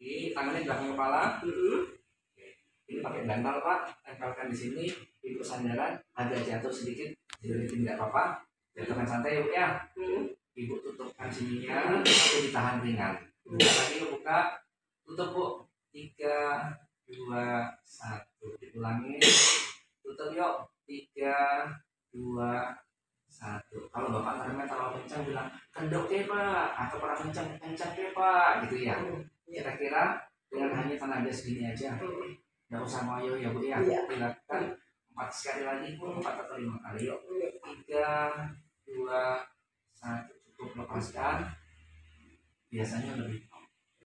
Ini tangannya di belakang kepala. Ini pakai bantal Pak, tempelkan di sini. Ibu sandaran, agak jatuh sedikit, jadi tidak apa-apa. Jatuhkan santai Ibu ya. Ibu tutupkan sininya, tapi ditahan ringan. Buka lagi, buka, tutup Bu. 3, 2, 1. Diulangi, tutup yuk. 3, 2, 1. Kalau Bapak ngeremnya terlalu kencang bilang kendok ya Pak, atau kurang kencang ya Pak, gitu ya. Kira-kira dengan hanya tenaga segini aja, nggak usah ngoyo ya Bu ya. Dilakukan 4 sekali lagi Bu, 4 atau 5 kali yuk. 3, 2, 1. Cukup, lepaskan. Biasanya lebih